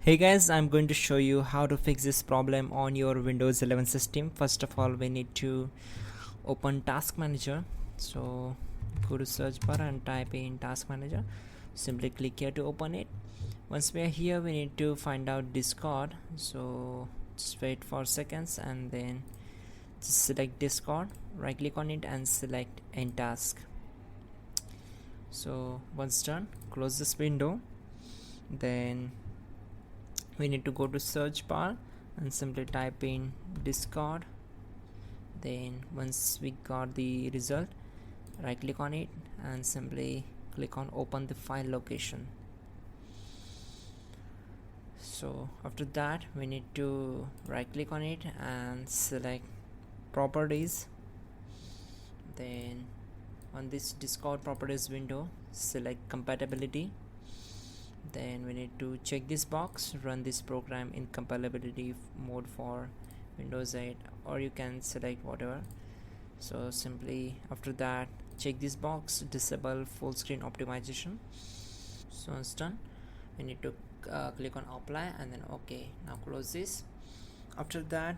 Hey guys, I'm going to show you how to fix this problem on your Windows 11 system. First of all, we need to open Task Manager. So go to search bar and type in Task Manager. Simply click here to open it. Once we are here, we need to find out Discord. So just wait for seconds and then just select Discord, right click on it and select End Task. So once done, close this window. Then we need to go to search bar and simply type in Discord. Then once we got the result, right click on it and simply click on open the file location. So after that, we need to right click on it and select properties. Then on this Discord properties window, select compatibility. Then we need to check this box, run this program in compatibility mode for Windows 8, or you can select whatever. So simply after that, check this box, disable full screen optimization. So it's done. We need to click on apply and then OK. Now close this. After that,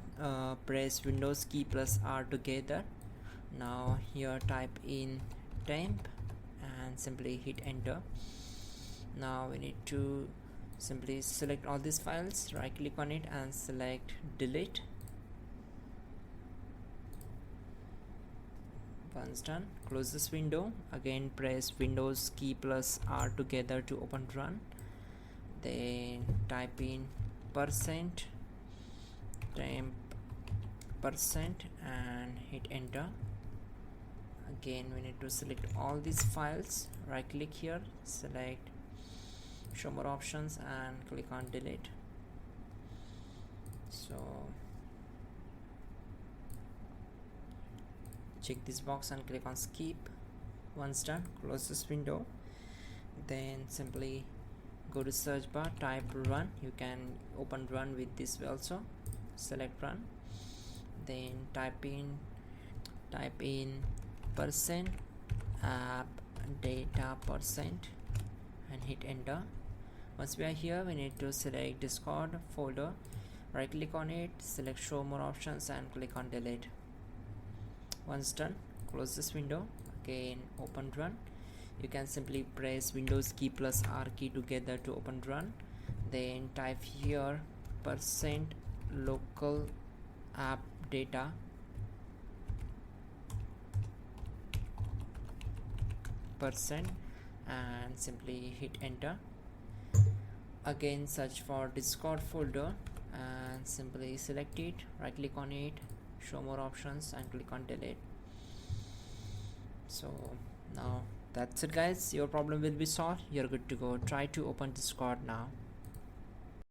press Windows key plus R together. Now here type in temp and simply hit enter. Now we need to simply select all these files, right click on it and select delete. Once done, close this window. Again press Windows key plus R together to open run. Then type in percent temp percent and hit enter. Again we need to select all these files, right click here, select show more options and click on delete. So check this box and click on skip. Once done, close this window. Then simply go to search bar, type run. You can open run with this way also. Select run. Then type in percent app data percent and hit enter. Once we are here, we need to select Discord folder, right click on it, select show more options and click on delete. Once done, close this window. Again open run. You can simply press Windows key plus R key together to open run. Then type here percent local app data percent and simply hit enter. Again search for Discord folder and simply select it, right click on it, show more options and click on delete. So now that's it guys, your problem will be solved. You're good to go. Try to open Discord now.